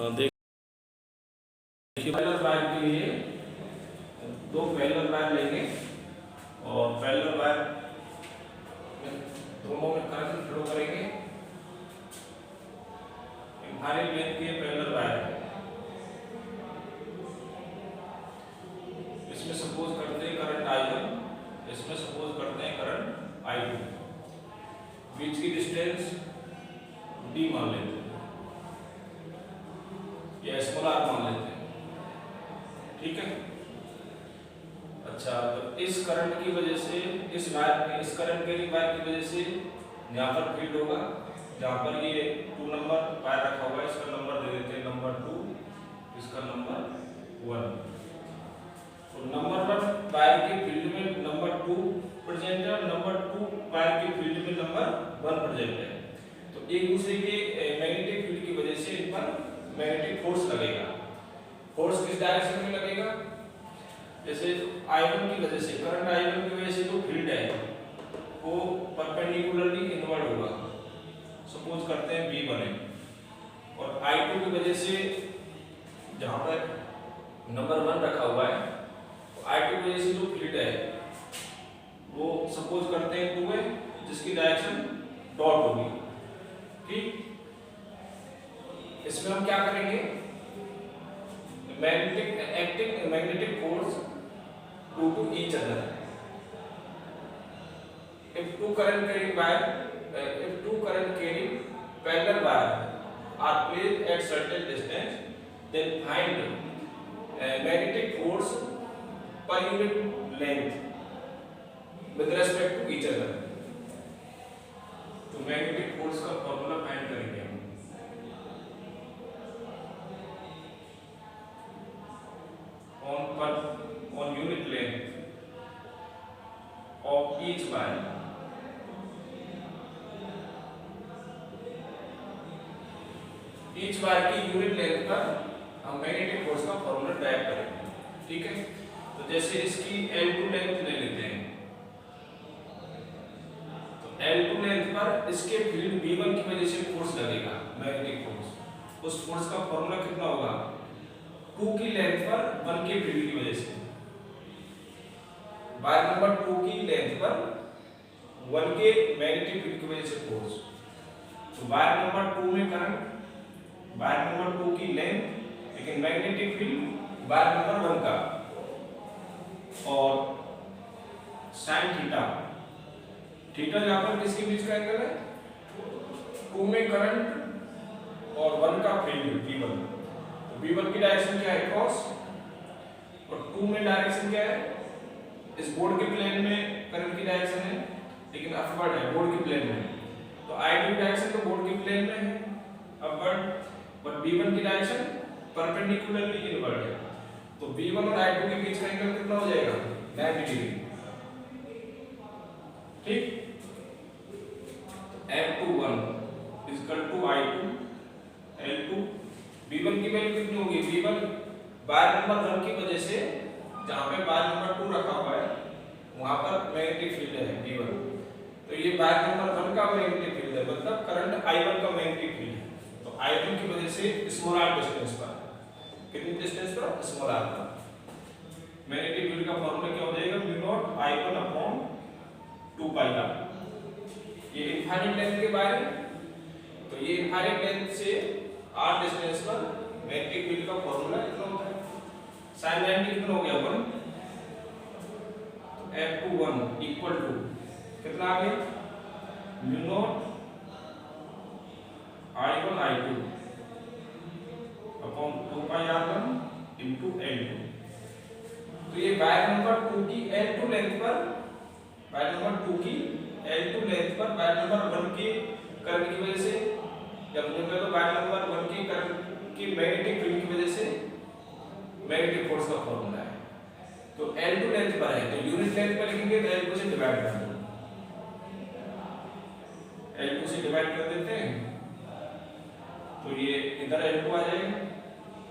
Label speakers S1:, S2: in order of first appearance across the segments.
S1: देखिए parallel wire के लिए दो पैरेलल वायर लेंगे और पैरेलल वायर दोनों में कनेक्शन फ्लो करेंगे। इनफाइनाइट लेंथ के पैरेलल वायर इसमें सपोज करते हैं करंट I1, इसमें सपोज करते हैं करंट I2, बीच की डिस्टेंस D मान लेते हैं या स्मॉल r मान लेते हैं, ठीक है। अच्छा, तो इस करंट की वजह से इस करंट कैरिंग वायर की वजह से यहाँ पर फील्ड होगा, जहाँ पर ये 2 नंबर वायर रखा हुआ है, इसका नंबर दे देते हैं नंबर 2, इसका नंबर 1। तो नंबर 1 वायर के फील्ड में नंबर 2 प्रेजेंट है और नंबर 2 वायर के फील्ड में नंबर 1 प्रेजेंट है। तो एक दूसरे के मैग्नेटिक फील्ड की वजह से इन पर मैग्नेटिक फोर्स लगेगा। फोर्स किस डायरेक्शन में लगेगा? जैसे I1 की वजह से, करंट I1 की वजह से जो फील्ड है वो परपेंडिकुलरली इनवर्ड होगा, सपोज करते हैं V1 है, और I2 की वजह से जहां पर नंबर 1 रखा हुआ है, तो I2 की वजह से जो फील्ड है वो सपोज करते हैं 2 है, जिसकी डायरेक्शन डॉट होगी, ठीक। इसमें हम क्या करेंगे? Magnetic force due to each other. If two current carrying parallel wire are placed at certain distance, then find magnetic force per unit length with respect to each other. तो magnetic force का formula find करेंगे हम। on unit length of each wire, की unit length पर हम magnetic force का formula type करेंगे, ठीक है। तो जैसे इसकी L2 लेंथ ले लेते हैं, तो L2 लेंथ पर इसके फील्ड V1 की वजह से फोर्स लगेगा, मैग्नेटिक फोर्स। उस फोर्स का फॉर्मूला कितना होगा? 2 की लेंथ पर 1 के फील्ड की वजह से, वायर नंबर 2 की लेंथ पर 1 के मैग्नेटिक फील्ड की वजह से फोर्स। तो वायर नंबर 2 में करंट, वायर नंबर 2 की लेंथ, लेकिन मैग्नेटिक फील्ड वायर नंबर 1 का, और साइन थीटा यहाँ पर किसके बीच का एंगल है? 2 में करंट और 1 का फील्ड V1। V1 की डायरेक्शन क्या है? क्रॉस, और 2 में डायरेक्शन क्या है? इस बोर्ड के प्लेन में करंट की डायरेक्शन है, लेकिन अपवर्ड है बोर्ड के प्लेन में, तो I2 की डायरेक्शन तो बोर्ड के प्लेन में है अपवर्ड, बट V1 की डायरेक्शन परपेंडिकुलरली इनवर्ड है। तो V1 और I2 के बीच का एंगल कितना हो जाएगा? 90 डिग्री, ठीक। F21 = I2 L2। V1 की वैल्यू कितनी होगी? V1 वायर नंबर 1 की वजह से, जहां पे वायर नंबर 2 रखा हुआ है वहां पर मैग्नेटिक फील्ड है V1, तो ये वायर नंबर 1 का मैग्नेटिक फील्ड है, मतलब करंट I1 का मैग्नेटिक फील्ड है। तो I1 की वजह से स्मॉल r डिस्टेंस पर, कितनी डिस्टेंस पर? स्मॉल r पर मैग्नेटिक फील्ड का फॉर्मूला क्या हो जाएगा? μ0I1/2πr। ये इनफाइनाइट लेंथ के वायर है, तो ये इनफाइनाइट लेंथ से r डिस्टेंस पर मैग्नेटिक फील्ड का फॉर्मूला कितना होता है? sin 90 कितना हो गया? 1। तो F21 इक्वल टू कितना आ गया? μ0I1/2πr1 × L2। तो ये वायर नंबर 2 की L2 लेंथ पर, वायर नंबर 2 की L2 लेंथ पर वायर नंबर 1 के करंट की वजह से, जब हमने कहा तो वायर नंबर 1 के करंट की मैग्नेटिक फील्ड की वजह से मैग्नेटिक फोर्स का फॉर्मूला है। तो L2 लेंथ पर है, तो यूनिट लेंथ पर लिखेंगे तो L2 से डिवाइड कर दो, L2 से डिवाइड कर देते हैं, तो ये इधर L2 आ जाएगा,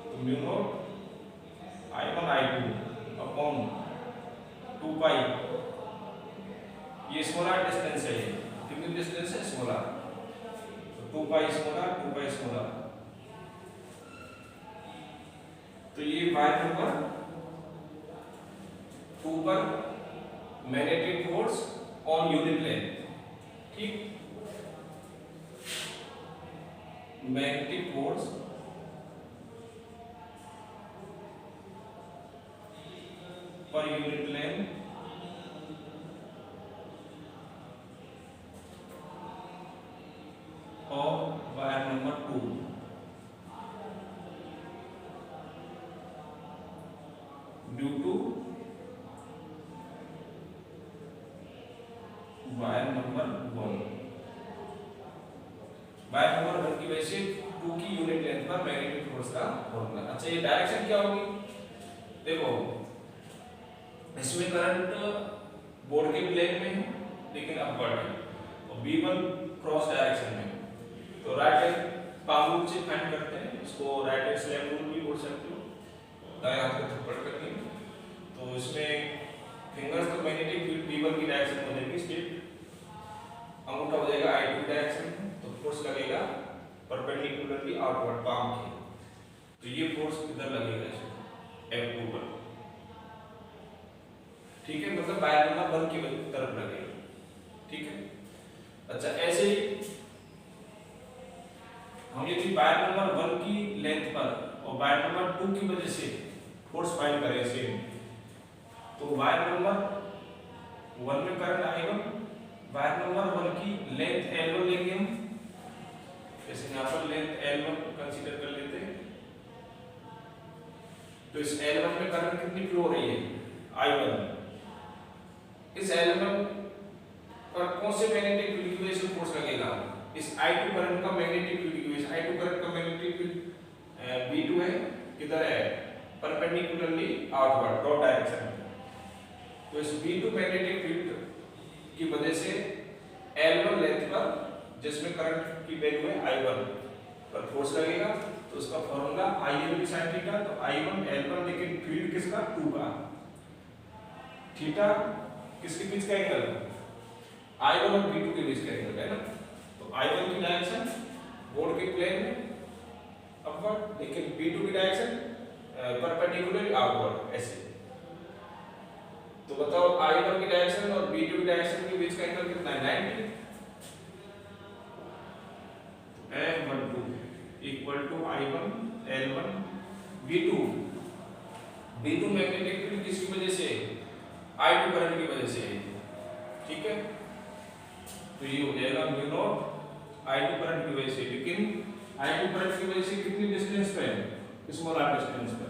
S1: तो μ0I1/2π, ये स्मॉल r डिस्टेंस है, कितनी डिस्टेंस है? स्मॉल r, तो 2π स्मॉल r तो ये वायर नंबर 2 पर magnetic force on unit length, ठीक, magnetic force per unit length और wire number 2 due to wire number 1, wire number 1 की वजह से 2 की यूनिट लेंथ पर मैग्नेटिक फोर्स का फॉर्मूला। अच्छा, ये डायरेक्शन क्या होगी? देखो, इसमें करंट बोर्ड के प्लेन में है लेकिन अपवर्ड है और V1 क्रॉस डायरेक्शन में, तो राइट हैंड पाम रूल से फाइंड करते हैं इसको, राइट हैंड स्लैम रूल भी बोल सकते हो, दाएं हाथ को थप्पड़ करके। तो इसमें फिंगर्स तो मैग्नेटिक फील्ड V1 की डायरेक्शन हो जाएगी स्ट्रेट, अंगूठा हो जाएगा I2 डायरेक्शन में, तो फोर्स लगेगा परपेंडिकुलरली आउटवर्ड पाम के, तो ये फोर्स इधर लगेगा F2 पर, ठीक है, मतलब वायर नंबर 1 की तरफ लगेगा, ठीक है। अच्छा, ऐसे ही हम यदि वायर नंबर 1 की लेंथ पर और वायर नंबर 2 की वजह से फोर्स फाइंड करें सेम, तो वायर नंबर 1 में करंट I1, वायर नंबर 1 की लेंथ L1 लेंगे हम, जैसे यहाँ पर लेंथ L1 कंसीडर कर लेते हैं, तो इस L1 में करंट कितनी फ्लो हो रही है? I1। इस L1 पर कौन से मैग्नेटिक फील्ड की वजह से फोर्स लगेगा? इस I2 करंट का मैग्नेटिक फील्ड की वजह से, I2 करंट का मैग्नेटिक फील्ड V2 है, किधर है? परपेंडिकुलरली आउटवर्ड डॉट डायरेक्शन में, तो इस V2 मैग्नेटिक फील्ड की वजह से L1 लेंथ पर जिसमें करंट की वैल्यू है I1 पर फोर्स लगेगा, तो उसका फॉर्मूला I1 sin थीटा, तो I1 L1, लेकिन फील्ड किसका? 2 का, थीटा किसके बीच का एंगल? I1 और V2 के बीच का एंगल है ना, तो I1 की डायरेक्शन बोर्ड के प्लेन में अपवर्ड, लेकिन V2 की डायरेक्शन परपेंडिकुलर आउटवर्ड, ऐसे। तो बताओ I1 की डायरेक्शन और V2 की डायरेक्शन के बीच का एंगल कितना है? 90। F12 equal to I1 L1 V2, V2 magnetic field किसकी वजह से? I2 करंट की वजह से, ठीक है, तो ये हो जाएगा म्यू नॉट I2 करंट की वजह से, लेकिन I2 करंट की वजह से कितनी डिस्टेंस पे है? स्मॉल r डिस्टेंस पे,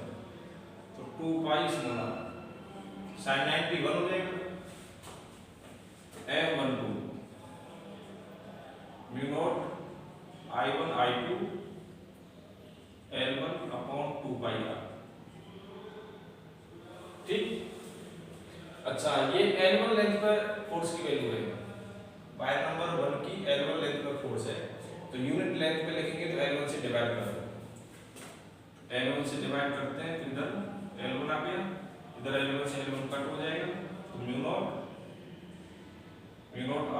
S1: तो 2 पाई स्मॉल r sin 90 1 हो जाएगा। F12 mu naught I1 I2 L1 upon 2 पाई r, ठीक। अच्छा, ये L1 लेंथ पर फोर्स की वैल्यू है, वायर नंबर 1 की L1 लेंथ पर फोर्स है, तो यूनिट लेंथ पे लिखेंगे तो L1 से डिवाइड कर दो, L1 से डिवाइड करते हैं, तो इधर L1 आ गया, इधर L1 से L1 कट हो जाएगा, तो mu naught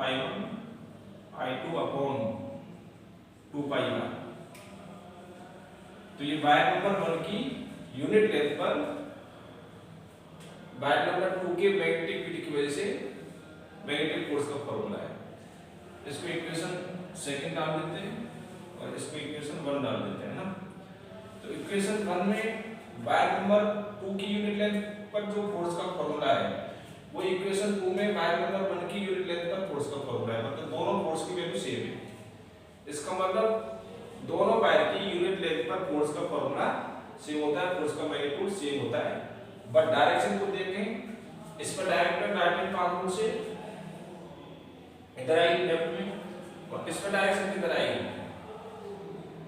S1: I1 I2 upon 2 पाई r, तो ये वायर नंबर 1 की यूनिट लेंथ पर वायर नंबर 2 के मैग्नेटिक फील्ड की वजह से मैग्नेटिक फोर्स का फॉर्मूला है। इसको इक्वेशन सेकंड डाल देते हैं और इसको इक्वेशन 1 डाल देते हैं ना, तो इक्वेशन 1 में वायर नंबर 2 की यूनिट लेंथ पर जो फोर्स का फॉर्मूला है, वो इक्वेशन 2 में वायर नंबर 1 की यूनिट लेंथ पर फोर्स का फॉर्मूला है, मतलब दोनों फोर्स की वैल्यू सेम है। इसका मतलब दोनों वायर की यूनिट लेंथ पर फोर्स का फॉर्मूला सेम होता है, फोर्स का मैग्नीट्यूड सेम होता है, बट डायरेक्शन को देखें, इस पर direct right hand palm rule से इधर आएगी लेफ्ट में, और इस पर डायरेक्शन किधर आएगी?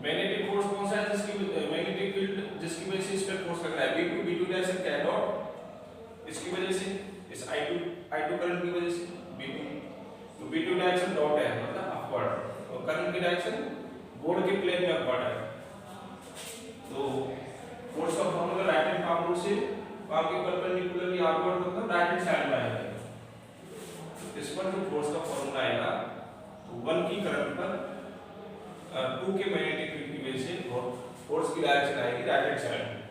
S1: मैग्नेटिक फोर्स कौन सा है जिसकी मैग्नेटिक फील्ड जिसकी वजह से इस पे फोर्स लग रहा है? V2, V2 डायरेक्शन क्या है? डॉट, इसकी वजह से, इस I2 करंट की वजह से V2, तो V2 डायरेक्शन डॉट है, मतलब अपवर्ड, और करंट की डायरेक्शन बोर्ड के प्लेन में अपवर्ड है, तो फोर्स का formula right hand palm rule से पाम के परपेंडिकुलरली आउटवर्ड मतलब राइट हैंड साइड में आएगा, इस पर जो फोर्स का फॉर्मूला आएगा, तो 1 की करंट पर 2 के मैग्नेटिक फील्ड की वजह से फोर्स की डायरेक्शन आएगी राइट हैंड साइड में,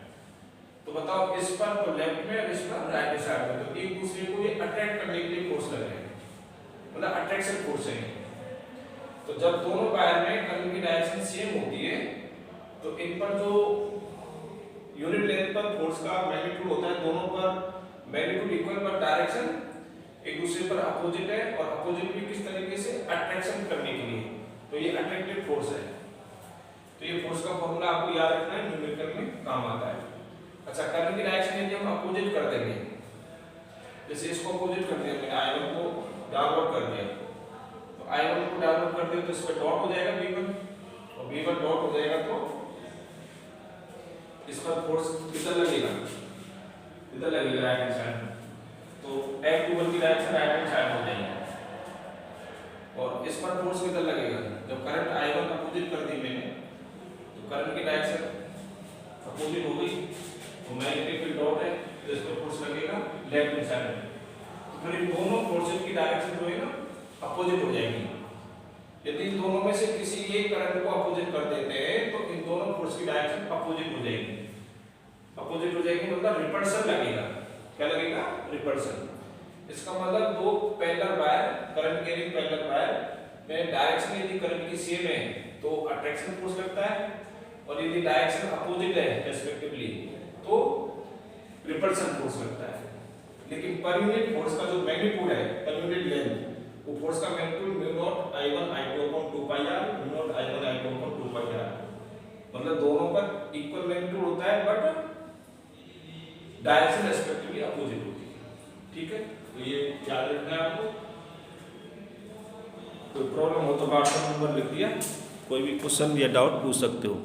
S1: तो बताओ इस पर तो लेफ्ट में और इस पर राइट साइड में, तो एक दूसरे को ये अट्रैक्ट करने के लिए फोर्स लग रहे हैं, मतलब अट्रैक्शन फोर्स है। तो जब दोनों वायर में करंट की डायरेक्शन सेम होती है तो इन पर जो यूनिट लेंथ पर फोर्स का मैग्नीट्यूड होता है, दोनों पर मैग्नीट्यूड इक्वल पर डायरेक्शन एक दूसरे पर अपोजिट है, और अपोजिट भी किस तरीके से अट्रैक्शन करने के लिए, तो ये अट्रैक्टिव फोर्स है। तो ये फोर्स का फॉर्मूला आपको याद रखना है, न्यूमेरिकल में काम आता है। अच्छा, करंट की डायरेक्शन यदि हम अपोजिट कर देंगे, जैसे इसको अपोजिट कर दिया मैंने, I1 को डाउनवर्ड कर दिया, तो I1 को डाउनवर्ड कर दिया तो इस पर डॉट हो जाएगा V1, और V1 डॉट हो जाएगा तो इस पर फोर्स किधर लगेगा, इधर लगेगा राइट हैंड साइड में, तो F21 की डायरेक्शन राइट हैंड साइड हो जाएगी। और इस पर फोर्स किधर लगेगा, जब करंट I1 अपोजिट कर दी मैंने, तो करंट की डायरेक्शन अपोजिट हो गई, तो मैग्नेटिक फील्ड डॉट है, तो इस पर फोर्स लगेगा लेफ्ट हैंड साइड में। तो फिर इन दोनों फोर्सेस की डायरेक्शन जो है ना अपोजिट हो जाएगी। यदि इन दोनों में से किसी एक करंट को अपोजिट कर देते हैं तो इन दोनों फोर्स की डायरेक्शन अपोजिट हो जाएगी। अपोजिट हो जाएगी मतलब रिपल्सन लगेगा। क्या लगेगा? रिपल्सन। इसका मतलब दो parallel wire, current carrying parallel wire में डायरेक्शन यदि करंट की सेम है तो अट्रैक्शन फोर्स लगता है, और यदि डायरेक्शन अपोजिट है रेस्पेक्टिवली तो रिपल्सन फोर्स लगता है। लेकिन पर यूनिट फोर्स का जो मैग्नीट्यूड है, पर यूनिट लेंथ, वो फोर्स का magnitude mu naught I1 I2 upon 2 पाई r, mu naught I1 I2 upon 2 पाई r, मतलब दोनों पर इक्वल मैग्नीट्यूड होता है बट डायरेक्शन रेस्पेक्टिवली अपोजिट होती है। ठीक है, तो ये याद रखना है आपको। कोई प्रॉब्लम हो तो व्हाट्सएप नंबर लिख दिया, कोई भी क्वेश्चन या डाउट पूछ सकते हो।